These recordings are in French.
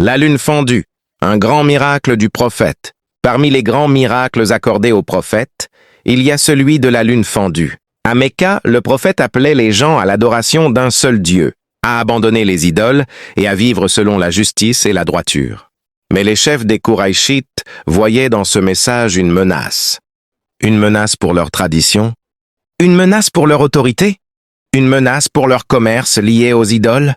La lune fondue, un grand miracle du prophète. Parmi les grands miracles accordés au prophète, il y a celui de la lune fendue. À Mecca, le prophète appelait les gens à l'adoration d'un seul Dieu, à abandonner les idoles et à vivre selon la justice et la droiture. Mais les chefs des Qurayshites voyaient dans ce message une menace. Une menace pour leur tradition, une menace pour leur autorité, une menace pour leur commerce lié aux idoles.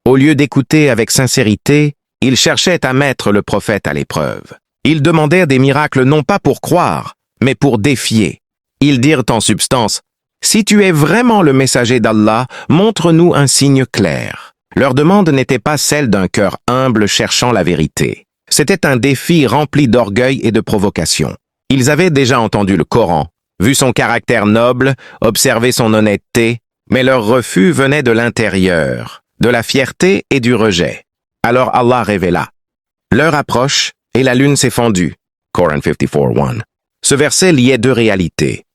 Au lieu d'écouter avec sincérité, ils cherchaient à mettre le prophète à l'épreuve. Ils demandèrent des miracles non pas pour croire, mais pour défier. Ils dirent en substance, « Si tu es vraiment le messager d'Allah, montre-nous un signe clair. » Leur demande n'était pas celle d'un cœur humble cherchant la vérité. C'était un défi rempli d'orgueil et de provocation. Ils avaient déjà entendu le Coran, vu son caractère noble, observé son honnêteté, mais leur refus venait de l'intérieur, de la fierté et du rejet. Alors Allah révéla. L'heure approche et la lune s'est fendue. Coran 54:1. Ce verset liait deux réalités.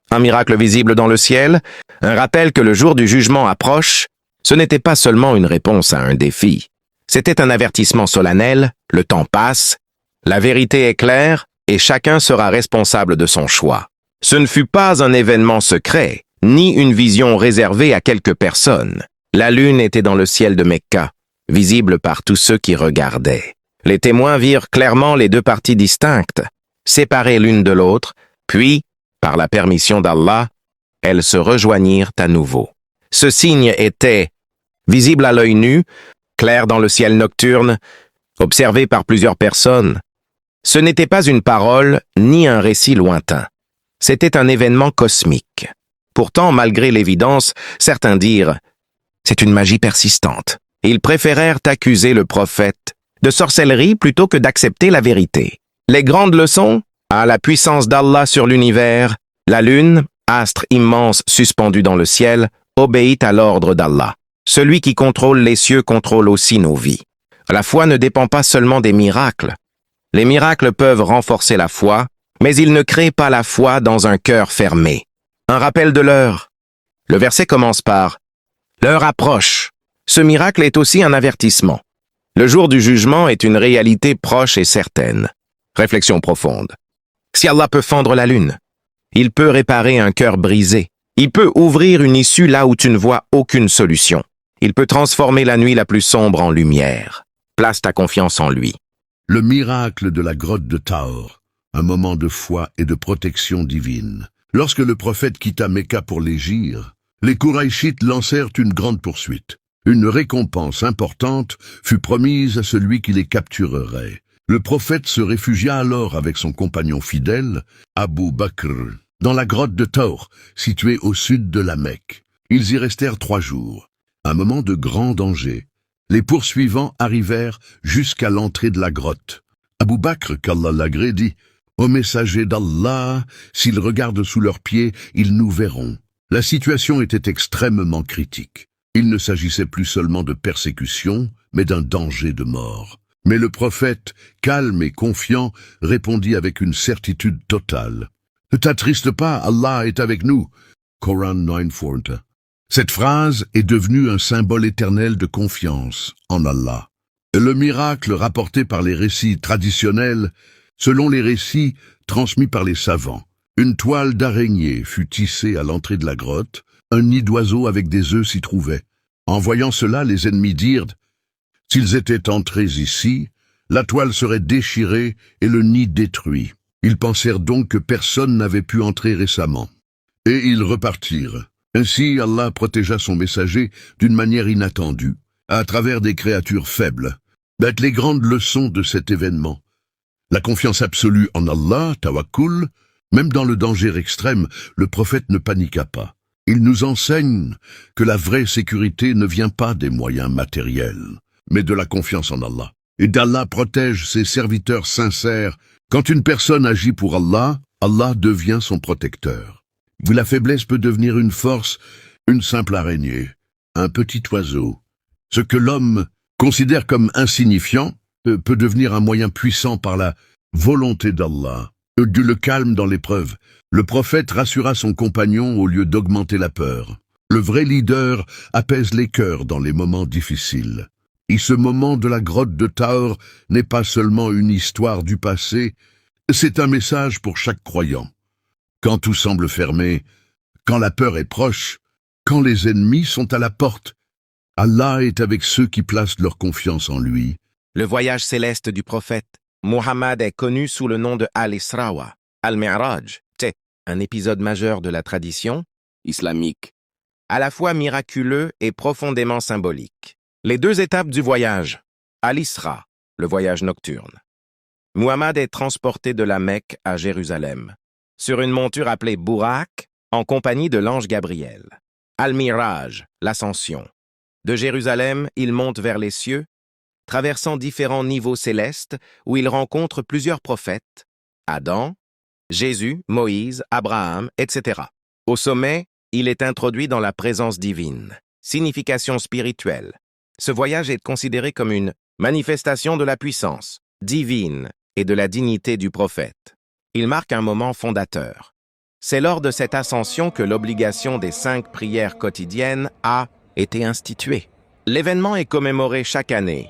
Un miracle visible dans le ciel, un rappel que le jour du jugement approche. Ce n'était pas seulement une réponse à un défi. C'était un avertissement solennel, le temps passe, la vérité est claire et chacun sera responsable de son choix. Ce ne fut pas un événement secret, ni une vision réservée à quelques personnes. La lune était dans le ciel de Mecca, visible par tous ceux qui regardaient. Les témoins virent clairement les deux parties distinctes, séparées l'une de l'autre, puis, par la permission d'Allah, elles se rejoignirent à nouveau. Ce signe était visible à l'œil nu, clair dans le ciel nocturne, observé par plusieurs personnes. Ce n'était pas une parole ni un récit lointain. C'était un événement cosmique. Pourtant, malgré l'évidence, certains dirent « C'est une magie persistante ». Ils préférèrent accuser le prophète de sorcellerie plutôt que d'accepter la vérité. Les grandes leçons, à la puissance d'Allah sur l'univers, la lune, astre immense suspendu dans le ciel, obéit à l'ordre d'Allah. Celui qui contrôle les cieux contrôle aussi nos vies. La foi ne dépend pas seulement des miracles. Les miracles peuvent renforcer la foi, mais ils ne créent pas la foi dans un cœur fermé. Un rappel de l'heure. Le verset commence par « L'heure approche ». Ce miracle est aussi un avertissement. Le jour du jugement est une réalité proche et certaine. Réflexion profonde. Si Allah peut fendre la lune, il peut réparer un cœur brisé. Il peut ouvrir une issue là où tu ne vois aucune solution. Il peut transformer la nuit la plus sombre en lumière. Place ta confiance en lui. Le miracle de la grotte de Taor, un moment de foi et de protection divine. Lorsque le prophète quitta Mecca pour l'Hégire, les Qurayshites lancèrent une grande poursuite. Une récompense importante fut promise à celui qui les capturerait. Le prophète se réfugia alors avec son compagnon fidèle, Abu Bakr, dans la grotte de Taor, située au sud de la Mecque. Ils y restèrent 3 jours. Un moment de grand danger. Les poursuivants arrivèrent jusqu'à l'entrée de la grotte. Abu Bakr, qu'Allah l'agrée, dit « Ô messager d'Allah, s'ils regardent sous leurs pieds, ils nous verront. » La situation était extrêmement critique. Il ne s'agissait plus seulement de persécution, mais d'un danger de mort. Mais le prophète, calme et confiant, répondit avec une certitude totale. « Ne t'attriste pas, Allah est avec nous. » Coran 9:4. Cette phrase est devenue un symbole éternel de confiance en Allah. Le miracle rapporté par les récits traditionnels, selon les récits transmis par les savants. Une toile d'araignée fut tissée à l'entrée de la grotte, un nid d'oiseaux avec des œufs s'y trouvait. En voyant cela, les ennemis dirent « S'ils étaient entrés ici, la toile serait déchirée et le nid détruit. » Ils pensèrent donc que personne n'avait pu entrer récemment. Et ils repartirent. Ainsi, Allah protégea son messager d'une manière inattendue, à travers des créatures faibles. Les grandes leçons de cet événement. La confiance absolue en Allah, tawakkul, même dans le danger extrême, le prophète ne paniqua pas. Il nous enseigne que la vraie sécurité ne vient pas des moyens matériels, mais de la confiance en Allah. Et d'Allah protège ses serviteurs sincères. Quand une personne agit pour Allah, Allah devient son protecteur. La faiblesse peut devenir une force, une simple araignée, un petit oiseau. Ce que l'homme considère comme insignifiant peut devenir un moyen puissant par la volonté d'Allah. Le calme dans l'épreuve. Le prophète rassura son compagnon au lieu d'augmenter la peur. Le vrai leader apaise les cœurs dans les moments difficiles. Et ce moment de la grotte de Tahor n'est pas seulement une histoire du passé, c'est un message pour chaque croyant. Quand tout semble fermé, quand la peur est proche, quand les ennemis sont à la porte, Allah est avec ceux qui placent leur confiance en lui. Le voyage céleste du prophète, Muhammad est connu sous le nom de Al-Isra, Al-Mi'raj, c'est un épisode majeur de la tradition islamique, à la fois miraculeux et profondément symbolique. Les deux étapes du voyage. Al-Isra, le voyage nocturne. Muhammad est transporté de la Mecque à Jérusalem, sur une monture appelée Bourak, en compagnie de l'ange Gabriel. Al-Miraj, l'ascension. De Jérusalem, il monte vers les cieux, traversant différents niveaux célestes où il rencontre plusieurs prophètes, Adam, Jésus, Moïse, Abraham, etc. Au sommet, il est introduit dans la présence divine. Signification spirituelle. Ce voyage est considéré comme une manifestation de la puissance divine et de la dignité du prophète. Il marque un moment fondateur. C'est lors de cette ascension que l'obligation des 5 prières quotidiennes a été instituée. L'événement est commémoré chaque année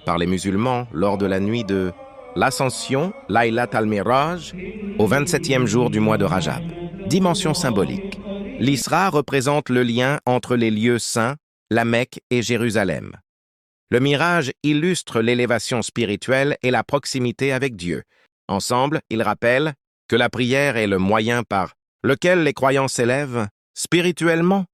par les musulmans lors de la nuit de l'Ascension, Laylat al-Miraj, au 27e jour du mois de Rajab. Dimension symbolique. L'Isra représente le lien entre les lieux saints, la Mecque et Jérusalem. Le mirage illustre l'élévation spirituelle et la proximité avec Dieu. Ensemble, ils rappellent que la prière est le moyen par lequel les croyants s'élèvent spirituellement